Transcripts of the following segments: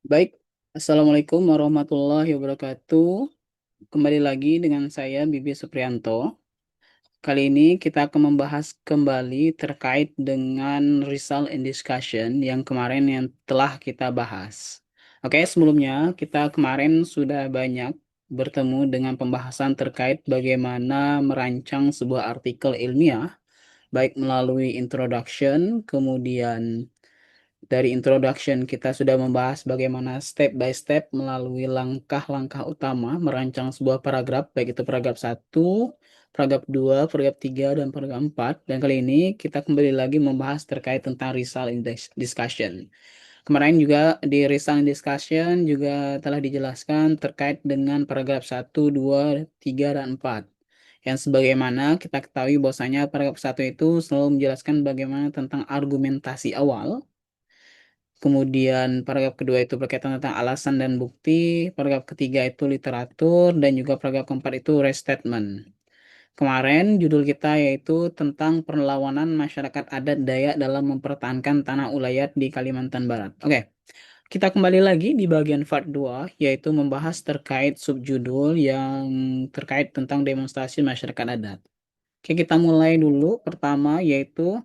Baik, Assalamualaikum warahmatullahi wabarakatuh. Kembali lagi dengan saya Bibi Supriyanto. Kali ini kita akan membahas kembali terkait dengan result and discussion yang kemarin yang telah kita bahas. Oke, sebelumnya kita kemarin sudah banyak bertemu dengan pembahasan terkait bagaimana merancang sebuah artikel ilmiah, baik melalui introduction, kemudian dari introduction kita sudah membahas bagaimana step by step melalui langkah-langkah utama merancang sebuah paragraf, baik itu paragraf satu, paragraf 2, paragraf 3, dan paragraf 4. Dan kali ini kita kembali lagi membahas terkait tentang result in discussion. Kemarin juga di result in discussion juga telah dijelaskan terkait dengan paragraf satu, 2, 3, dan 4. Yang sebagaimana kita ketahui bahwasanya paragraf satu itu selalu menjelaskan bagaimana tentang argumentasi awal. Kemudian paragraf kedua itu berkaitan tentang alasan dan bukti, paragraf ketiga itu literatur, dan juga paragraf keempat itu restatement. Kemarin judul kita yaitu tentang perlawanan masyarakat adat Dayak dalam mempertahankan tanah ulayat di Kalimantan Barat. Oke, kita kembali lagi di bagian part 2 yaitu membahas terkait subjudul yang terkait tentang demonstrasi masyarakat adat. Oke, kita mulai dulu. Pertama yaitu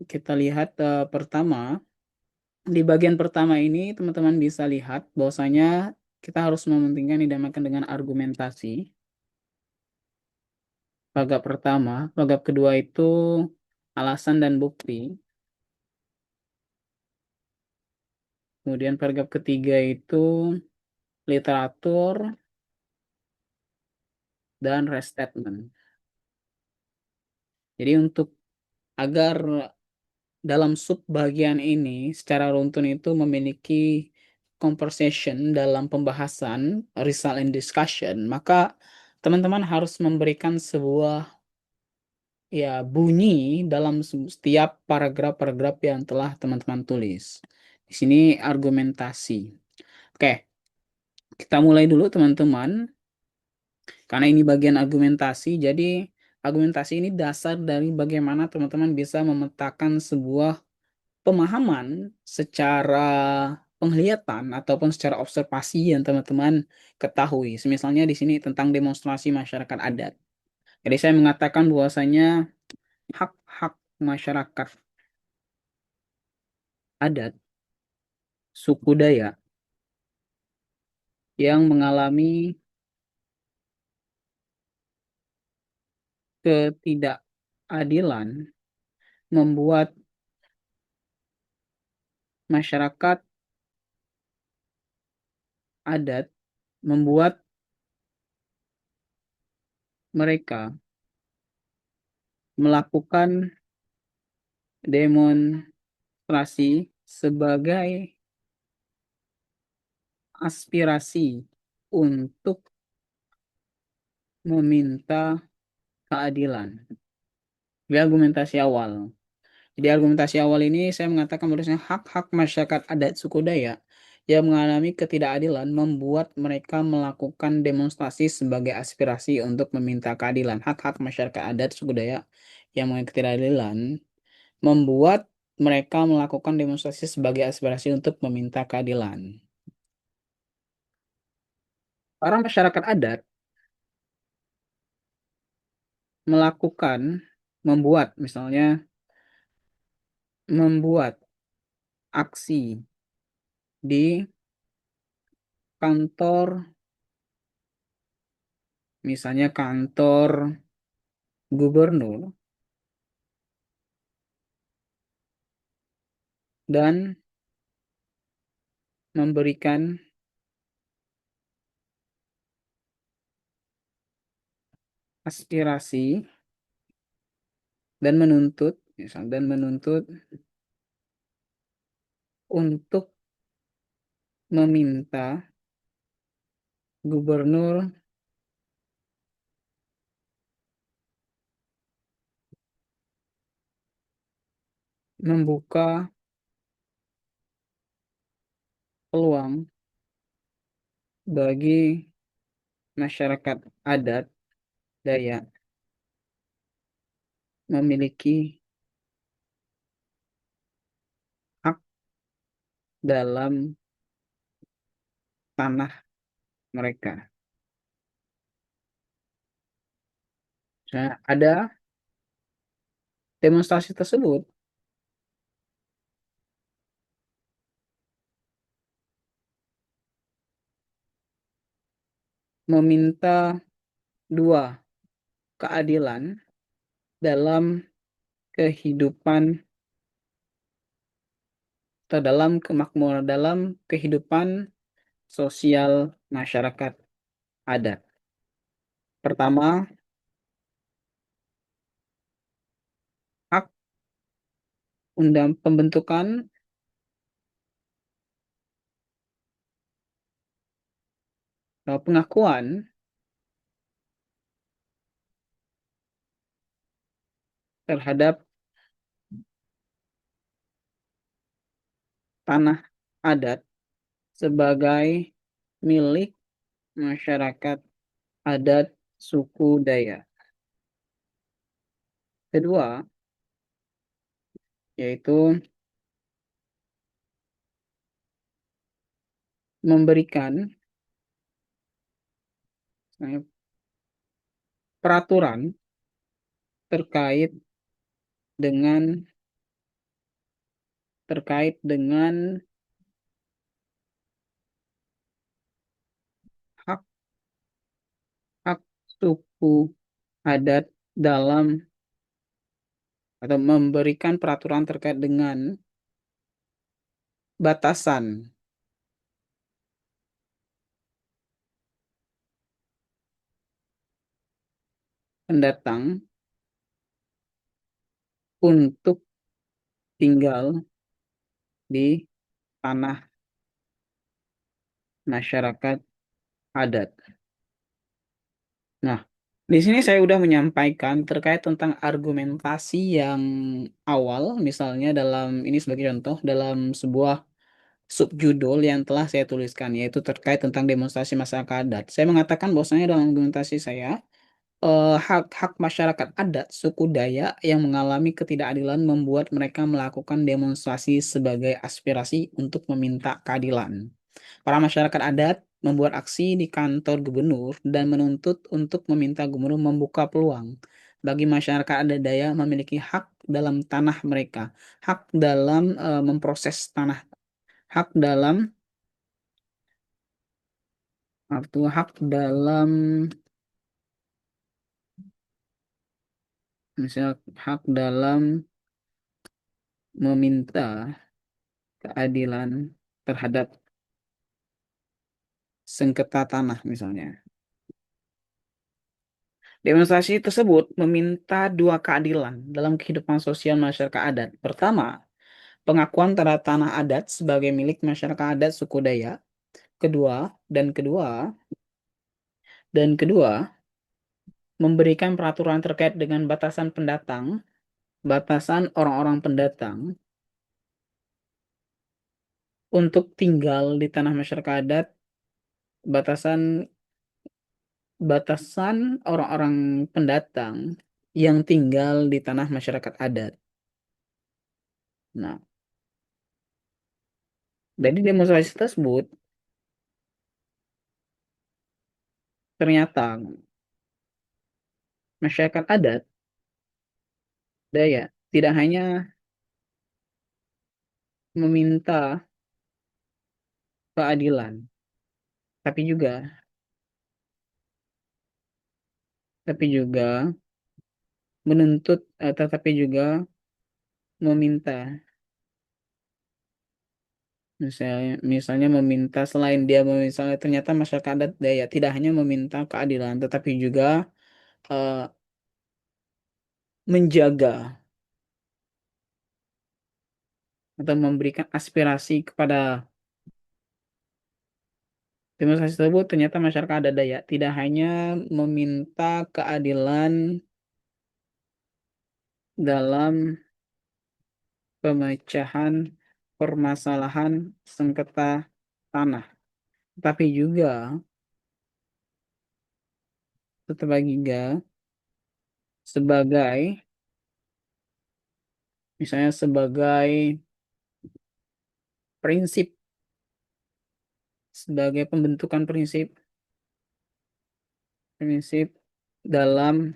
kita lihat pertama. Di bagian pertama ini teman-teman bisa lihat bahwasanya kita harus mementingkan yang dinamakan dengan argumentasi. Paragraf pertama, paragraf kedua itu alasan dan bukti. Kemudian paragraf ketiga itu literatur dan restatement. Jadi untuk agar dalam sub bagian ini secara runtun itu memiliki conversation dalam pembahasan result and discussion, maka teman-teman harus memberikan sebuah ya bunyi dalam setiap paragraf-paragraf yang telah teman-teman tulis. Di sini argumentasi. Oke, kita mulai dulu teman-teman. Karena ini bagian argumentasi, jadi argumentasi ini dasar dari bagaimana teman-teman bisa memetakan sebuah pemahaman secara penglihatan ataupun secara observasi yang teman-teman ketahui. Misalnya di sini tentang demonstrasi masyarakat adat. Jadi saya mengatakan bahwasanya hak-hak masyarakat adat suku Dayak yang mengalami ketidakadilan membuat masyarakat adat, membuat mereka melakukan demonstrasi sebagai aspirasi untuk meminta keadilan. Ini argumentasi awal. Jadi argumentasi awal ini saya mengatakan bahwasanya hak-hak masyarakat adat suku Dayak yang mengalami ketidakadilan membuat mereka melakukan demonstrasi sebagai aspirasi untuk meminta keadilan. Hak-hak masyarakat adat suku Dayak yang mengalami ketidakadilan membuat mereka melakukan demonstrasi sebagai aspirasi untuk meminta keadilan. Para masyarakat adat melakukan, membuat misalnya membuat aksi di kantor, misalnya kantor gubernur, dan memberikan aspirasi dan menuntut, dan menuntut untuk meminta gubernur membuka peluang bagi masyarakat adat Dayak memiliki hak dalam tanah mereka. Nah, ada demonstrasi tersebut meminta dua keadilan dalam kehidupan atau dalam kemakmuran dalam kehidupan sosial masyarakat adat. Pertama, hak undang pembentukan pengakuan terhadap tanah adat sebagai milik masyarakat adat suku Dayak. Kedua, yaitu memberikan peraturan terkait dengan hak hak suku adat dalam atau memberikan peraturan terkait dengan batasan pendatang untuk tinggal di tanah masyarakat adat. Nah, di sini saya sudah menyampaikan terkait tentang argumentasi yang awal, misalnya dalam ini sebagai contoh dalam sebuah subjudul yang telah saya tuliskan, yaitu terkait tentang demonstrasi masyarakat adat. Saya mengatakan bahwasanya dalam argumentasi saya, hak-hak masyarakat adat suku Dayak yang mengalami ketidakadilan membuat mereka melakukan demonstrasi sebagai aspirasi untuk meminta keadilan. Para masyarakat adat membuat aksi di kantor gubernur dan menuntut untuk meminta gubernur membuka peluang bagi masyarakat adat Dayak memiliki hak dalam tanah mereka, hak dalam memproses tanah, hak dalam hak dalam misal hak dalam meminta keadilan terhadap sengketa tanah misalnya. Demonstrasi tersebut meminta dua keadilan dalam kehidupan sosial masyarakat adat. Pertama, pengakuan terhadap tanah adat sebagai milik masyarakat adat suku Dayak. Kedua, dan kedua, memberikan peraturan terkait dengan batasan pendatang, batasan orang-orang pendatang untuk tinggal di tanah masyarakat adat, batasan batasan orang-orang pendatang yang tinggal di tanah masyarakat adat. Nah, dari demonstrasi tersebut ternyata masyarakat adat Dayak tidak hanya meminta keadilan, tapi juga tapi juga menuntut, tetapi juga meminta, misalnya meminta selain dia misalnya ternyata masyarakat adat Dayak tidak hanya meminta keadilan, tetapi juga eh, menjaga atau memberikan aspirasi kepada demonstrasi tersebut. Ternyata masyarakat adat Dayak tidak hanya meminta keadilan dalam pemecahan permasalahan sengketa tanah, tapi juga tetapi juga sebagai misalnya sebagai prinsip, sebagai pembentukan prinsip prinsip dalam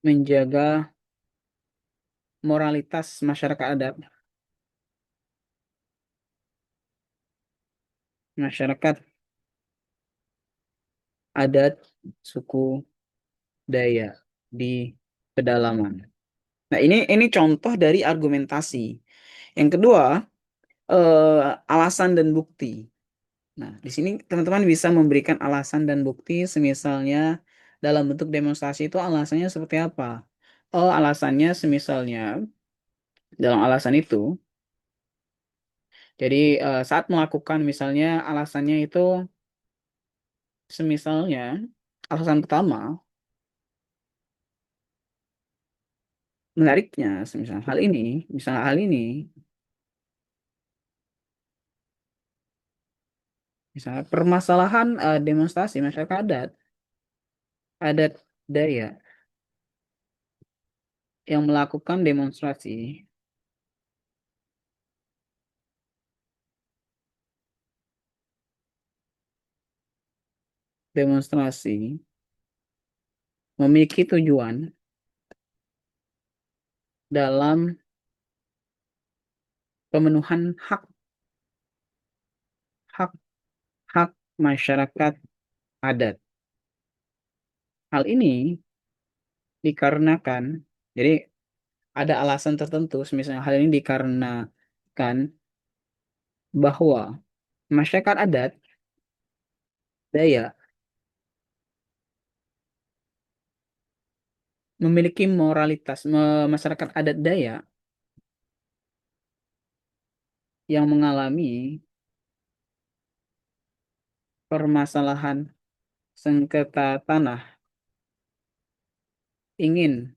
menjaga moralitas masyarakat adat. Masyarakat adat suku Daya di pedalaman. Nah, ini contoh dari argumentasi. Yang kedua, alasan dan bukti. Nah, di sini teman-teman bisa memberikan alasan dan bukti, semisalnya dalam bentuk demonstrasi itu alasannya seperti apa? Oh, alasannya semisalnya dalam alasan itu, jadi saat melakukan misalnya alasannya itu semisalnya alasan pertama, menariknya misalnya hal ini, misalnya permasalahan demonstrasi masyarakat adat Daya yang melakukan demonstrasi memiliki tujuan dalam pemenuhan hak hak masyarakat adat. Hal ini dikarenakan, jadi ada alasan tertentu, misalnya hal ini dikarenakan bahwa masyarakat adat Daya memiliki moralitas, masyarakat adat Daya yang mengalami permasalahan sengketa tanah ingin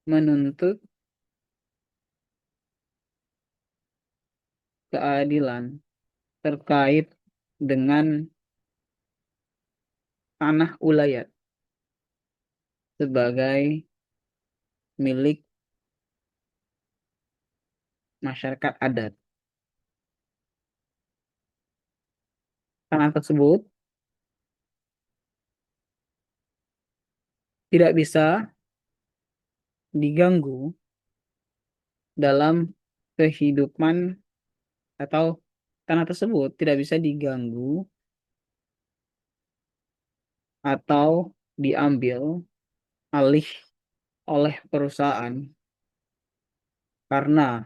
menuntut keadilan terkait dengan tanah ulayat sebagai milik masyarakat adat. Tanah tersebut tidak bisa diganggu dalam kehidupan, atau tanah tersebut tidak bisa diganggu atau diambil alih oleh perusahaan karena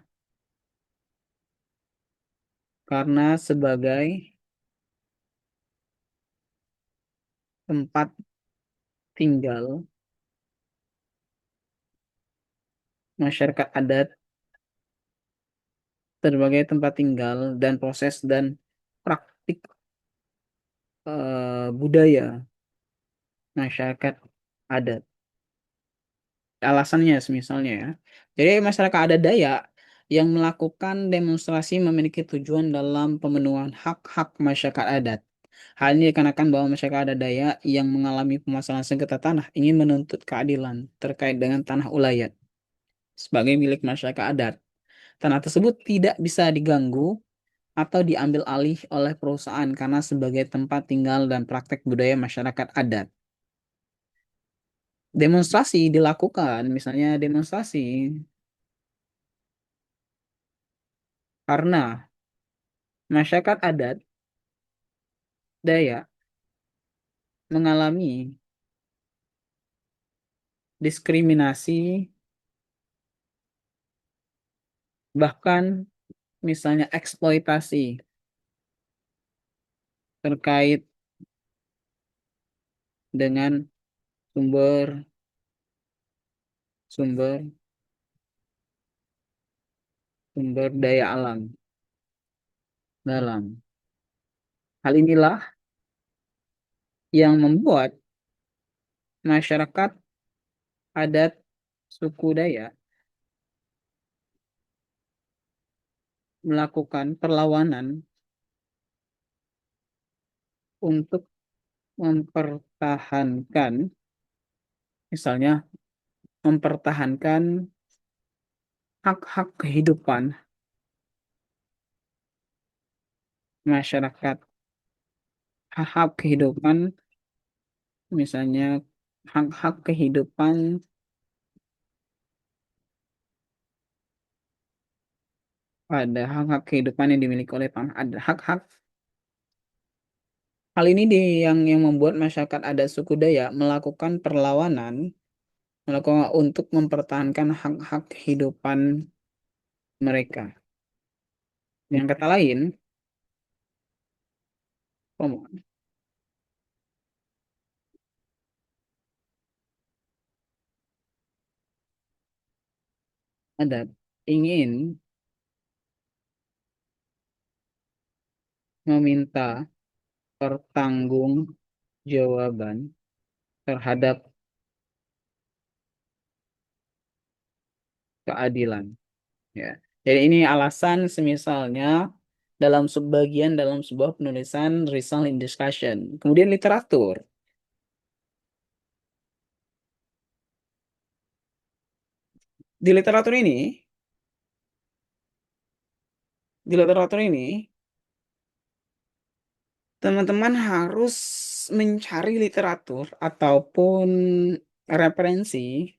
sebagai tempat tinggal masyarakat adat, sebagai tempat tinggal dan proses dan praktik budaya masyarakat adat. Alasannya misalnya ya. Jadi masyarakat adat Dayak yang melakukan demonstrasi memiliki tujuan dalam pemenuhan hak-hak masyarakat adat. Hal ini dikarenakan bahwa masyarakat adat Dayak yang mengalami permasalahan sengketa tanah ingin menuntut keadilan terkait dengan tanah ulayat sebagai milik masyarakat adat. Tanah tersebut tidak bisa diganggu atau diambil alih oleh perusahaan karena sebagai tempat tinggal dan praktek budaya masyarakat adat. Demonstrasi dilakukan, misalnya demonstrasi karena masyarakat adat Dayak mengalami diskriminasi, bahkan misalnya eksploitasi terkait dengan sumber sumber sumber daya alam dalam. Hal inilah yang membuat masyarakat adat suku Dayak melakukan perlawanan untuk mempertahankan, misalnya mempertahankan hak-hak kehidupan masyarakat, hak-hak kehidupan, misalnya hak-hak kehidupan, ada hak-hak kehidupan yang dimiliki oleh tanah, ada hak-hak. Hal ini yang membuat masyarakat adat suku Dayak melakukan perlawanan, melakukan untuk mempertahankan hak-hak kehidupan mereka. Yang kata lain, pemohon adat ingin meminta pertanggungjawaban terhadap keadilan. Ya. Jadi ini alasan semisalnya dalam sebagian dalam sebuah penulisan Rizal in Discussion. Kemudian literatur. Di literatur ini, di literatur ini teman-teman harus mencari literatur ataupun referensi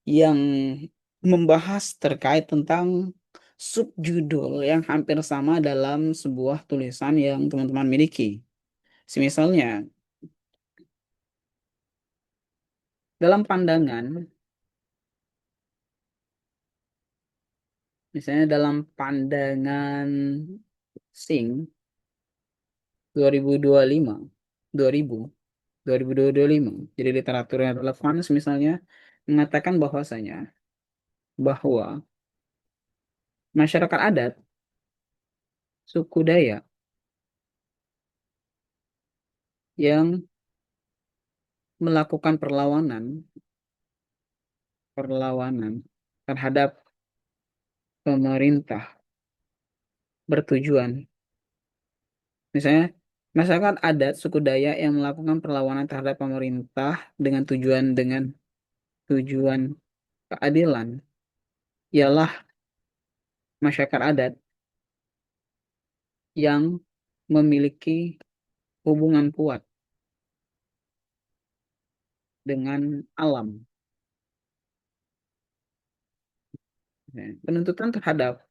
yang membahas terkait tentang subjudul yang hampir sama dalam sebuah tulisan yang teman-teman miliki. Misalnya, dalam pandangan, misalnya dalam pandangan Sing 2025, 2000, 2025. Jadi literatur yang relevan misalnya mengatakan bahwasanya bahwa masyarakat adat suku Dayak yang melakukan perlawanan terhadap pemerintah bertujuan, misalnya masyarakat adat suku Dayak yang melakukan perlawanan terhadap pemerintah dengan tujuan keadilan ialah masyarakat adat yang memiliki hubungan kuat dengan alam. Penuntutan terhadap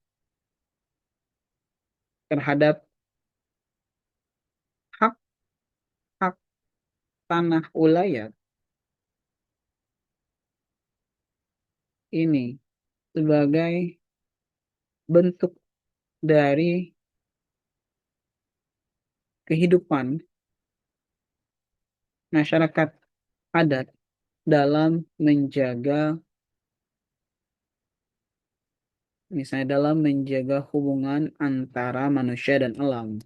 hak-hak tanah ulayat ini sebagai bentuk dari kehidupan masyarakat adat dalam menjaga, misalnya dalam menjaga hubungan antara manusia dan alam.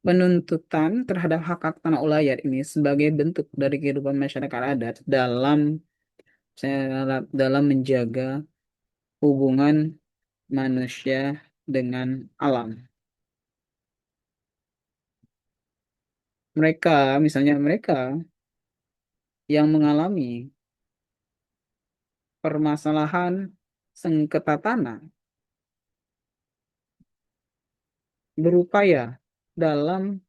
Penuntutan terhadap hak-hak tanah ulayat ini sebagai bentuk dari kehidupan masyarakat adat dalam menjaga hubungan manusia dengan alam. Misalnya mereka yang mengalami permasalahan sengketa tanah berupaya dalam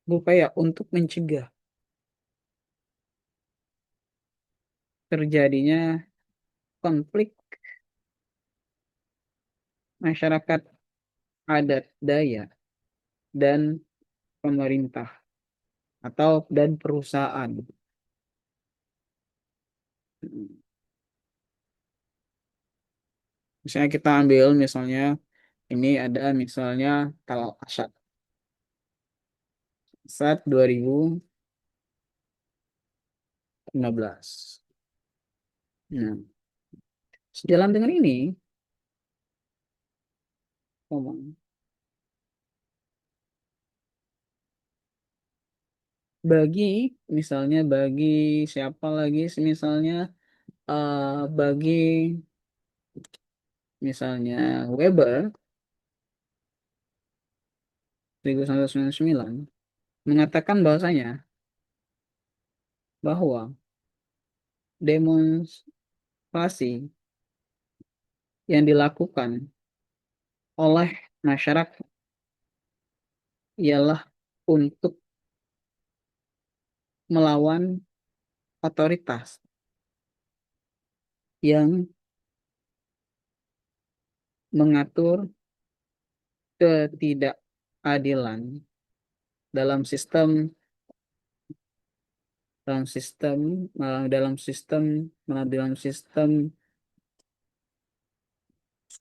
berupaya untuk mencegah terjadinya konflik masyarakat adat Dayak dan pemerintah dan perusahaan. Misalnya kita ambil misalnya ini ada misalnya kalau Asad 2015. Nah, sejalan dengan ini, ngomong bagi bagi siapa lagi misalnya bagi misalnya Weber 1999 mengatakan bahwasanya bahwa demonstrasi yang dilakukan oleh masyarakat ialah untuk melawan otoritas yang mengatur ketidakadilan dalam sistem dalam sistem dalam sistem dalam sistem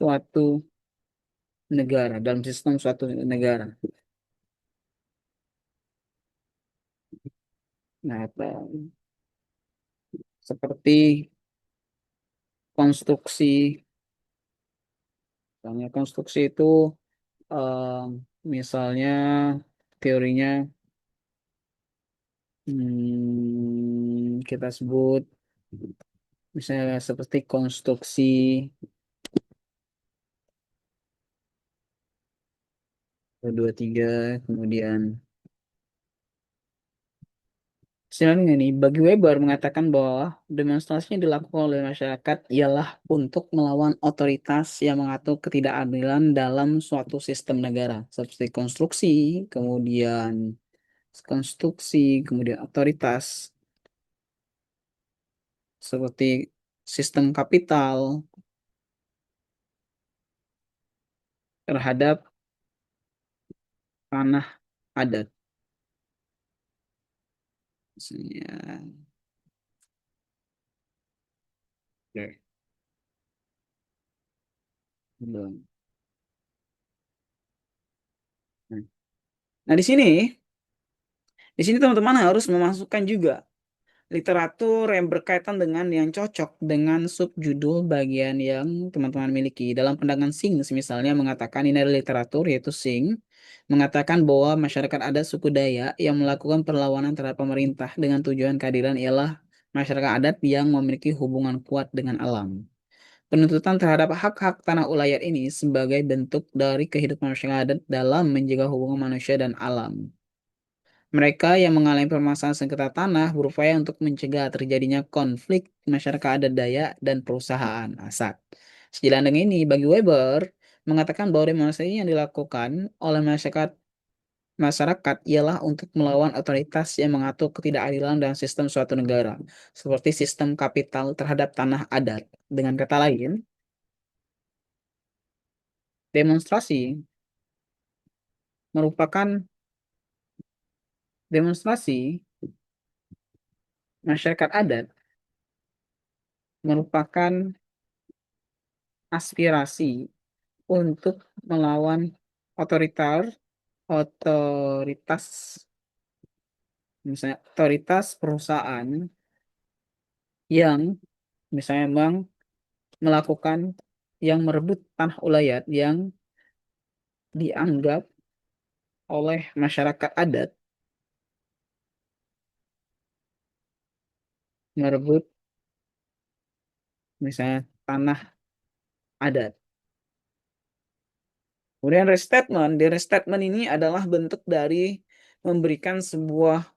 suatu negara, dalam sistem suatu negara. Nah, seperti konstruksi, misalnya konstruksi itu eh, misalnya teorinya kita sebut misalnya seperti konstruksi 2, 3, kemudian sebenarnya nih, bagi Weber mengatakan bahwa demonstrasi yang dilakukan oleh masyarakat ialah untuk melawan otoritas yang mengatur ketidakadilan dalam suatu sistem negara, seperti kemudian otoritas, seperti sistem kapital terhadap tanah adat. Misalnya, oke, belum. Nah, di sini teman-teman harus memasukkan juga literatur yang berkaitan dengan yang cocok dengan subjudul bagian yang teman-teman miliki. Dalam pandangan Singh, misalnya mengatakan ini adalah literatur, yaitu Singh, mengatakan bahwa masyarakat adat suku Dayak yang melakukan perlawanan terhadap pemerintah dengan tujuan keadilan ialah masyarakat adat yang memiliki hubungan kuat dengan alam. Penuntutan terhadap hak-hak tanah ulayat ini sebagai bentuk dari kehidupan masyarakat adat dalam menjaga hubungan manusia dan alam. Mereka yang mengalami permasalahan sengketa tanah berupaya untuk mencegah terjadinya konflik masyarakat adat Dayak dan perusahaan aset. Sejalan dengan ini, bagi Weber, mengatakan bahwa demonstrasi yang dilakukan oleh masyarakat ialah untuk melawan otoritas yang mengatur ketidakadilan dalam sistem suatu negara, seperti sistem kapital terhadap tanah adat. Dengan kata lain, demonstrasi merupakan demonstrasi masyarakat adat merupakan aspirasi untuk melawan otoritar otoritas misalnya otoritas perusahaan yang misalnya memang melakukan yang merebut tanah ulayat yang dianggap oleh masyarakat adat merebut misalnya tanah adat. Kemudian restatement, di restatement ini adalah bentuk dari memberikan sebuah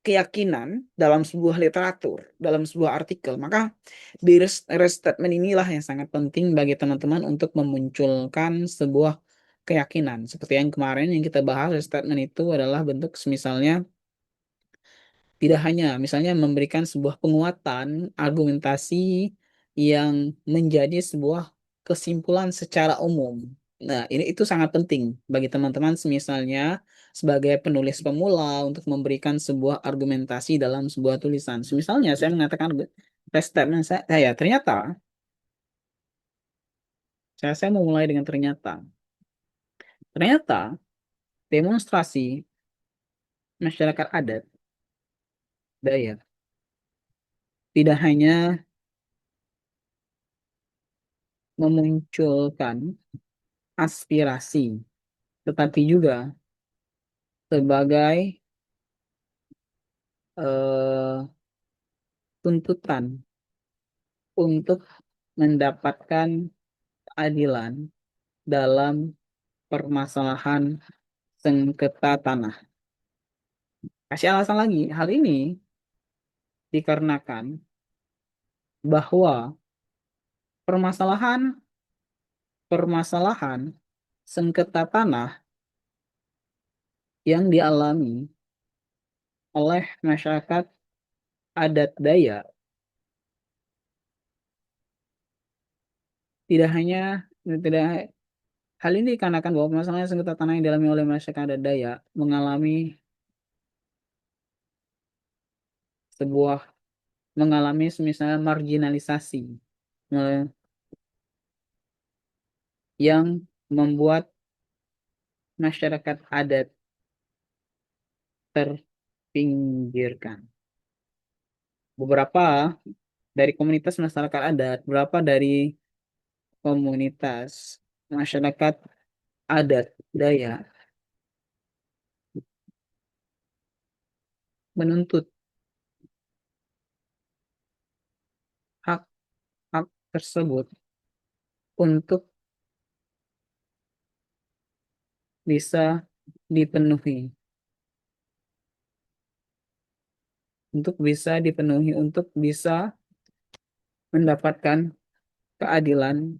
keyakinan dalam sebuah literatur, dalam sebuah artikel. Maka di restatement inilah yang sangat penting bagi teman-teman untuk memunculkan sebuah keyakinan. Seperti yang kemarin yang kita bahas, restatement itu adalah bentuk misalnya tidak hanya misalnya memberikan sebuah penguatan argumentasi yang menjadi sebuah kesimpulan secara umum. Nah, ini itu sangat penting bagi teman-teman misalnya sebagai penulis pemula untuk memberikan sebuah argumentasi dalam sebuah tulisan. Misalnya saya mengatakan statement ternyata saya mau mulai dengan ternyata demonstrasi masyarakat adat Dayak tidak hanya memunculkan aspirasi, tetapi juga sebagai eh, tuntutan untuk mendapatkan keadilan dalam permasalahan sengketa tanah. Kasih alasan lagi, hal ini dikarenakan bahwa permasalahan permasalahan sengketa tanah yang dialami oleh masyarakat adat Dayak tidak hanya tidak hal ini dikarenakan bahwa permasalahan sengketa tanah yang dialami oleh masyarakat adat Dayak sebuah mengalami misalnya marginalisasi yang membuat masyarakat adat terpinggirkan. Beberapa dari komunitas masyarakat adat, beberapa dari komunitas masyarakat adat Dayak menuntut hak-hak tersebut untuk bisa dipenuhi, untuk bisa mendapatkan keadilan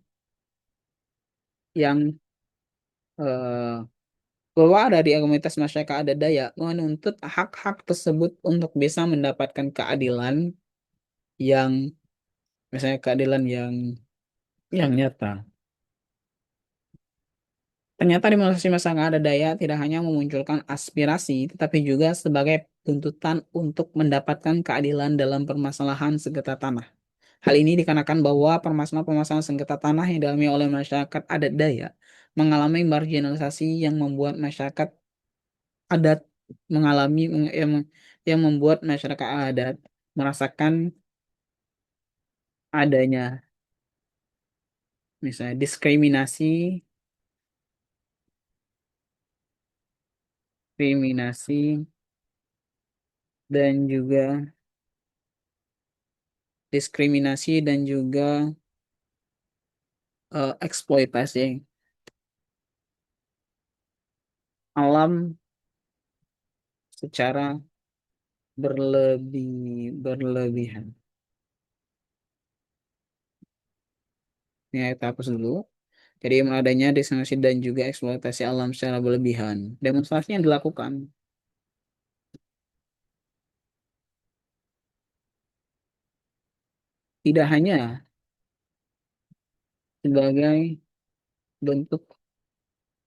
yang keluar dari komunitas masyarakat adat Dayak menuntut hak-hak tersebut untuk bisa mendapatkan keadilan yang misalnya keadilan yang nyata. Ternyata demonstrasi masyarakat adat Dayak tidak hanya memunculkan aspirasi, tetapi juga sebagai tuntutan untuk mendapatkan keadilan dalam permasalahan sengketa tanah. Hal ini dikarenakan bahwa permasalahan-permasalahan sengketa tanah yang dialami oleh masyarakat adat Dayak mengalami marginalisasi yang membuat masyarakat adat mengalami yang membuat masyarakat adat merasakan adanya misalnya diskriminasi dan juga dan juga eksploitasi alam secara berlebihan. Ini kita hapus dulu. Jadi adanya diskriminasi dan juga eksploitasi alam secara berlebihan. Demonstrasi yang dilakukan tidak hanya sebagai bentuk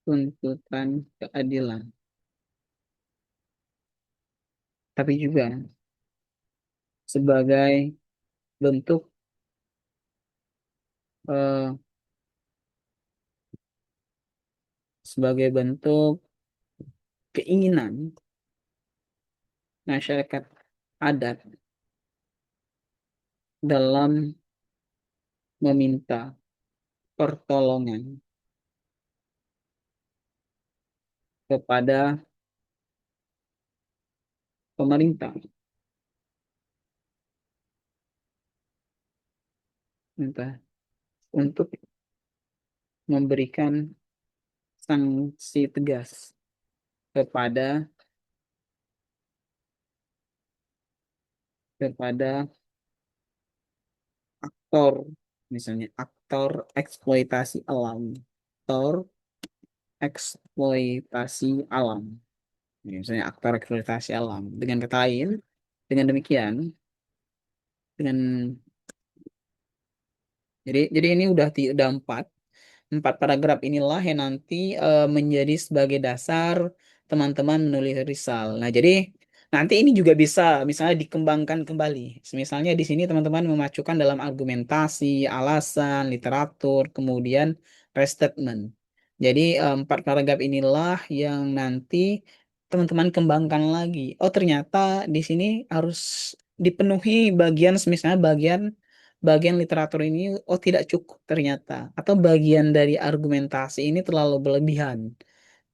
tuntutan keadilan, tapi juga sebagai bentuk eh, sebagai bentuk keinginan masyarakat adat dalam meminta pertolongan kepada pemerintah entah untuk memberikan sanksi tegas kepada kepada aktor, misalnya aktor eksploitasi alam, aktor eksploitasi alam, misalnya aktor eksploitasi alam. Dengan kata lain, dengan demikian, dengan jadi ini udah empat paragraf inilah yang nanti menjadi sebagai dasar teman-teman menulis risal. Nah, jadi nanti ini juga bisa misalnya dikembangkan kembali. Misalnya di sini teman-teman memacukan dalam argumentasi, alasan, literatur, kemudian restatement. Jadi empat paragraf inilah yang nanti teman-teman kembangkan lagi. Oh, ternyata di sini harus dipenuhi bagian misalnya bagian literatur ini oh tidak cukup ternyata atau bagian dari argumentasi ini terlalu berlebihan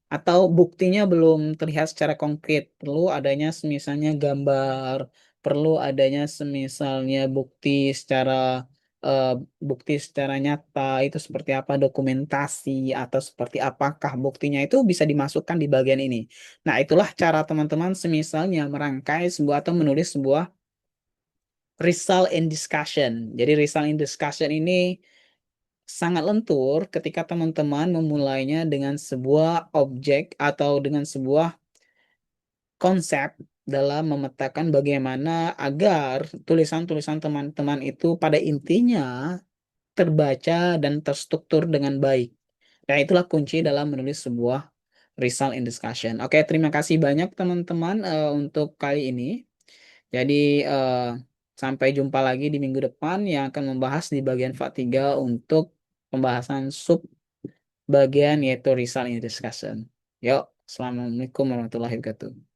atau buktinya belum terlihat secara konkret perlu adanya semisalnya gambar perlu adanya semisalnya eh, bukti secara nyata itu seperti apa dokumentasi atau seperti apakah buktinya itu bisa dimasukkan di bagian ini. Nah, itulah cara teman-teman semisalnya merangkai sebuah atau menulis sebuah result in discussion. Jadi result in discussion ini sangat lentur ketika teman-teman memulainya dengan sebuah objek atau dengan sebuah konsep dalam memetakan bagaimana agar tulisan-tulisan teman-teman itu pada intinya terbaca dan terstruktur dengan baik. Nah, itulah kunci dalam menulis sebuah result in discussion. Oke, terima kasih banyak teman-teman untuk kali ini. Jadi sampai jumpa lagi di minggu depan yang akan membahas di bagian part 3 untuk pembahasan sub bagian yaitu result in discussion. Yuk, assalamualaikum warahmatullahi wabarakatuh.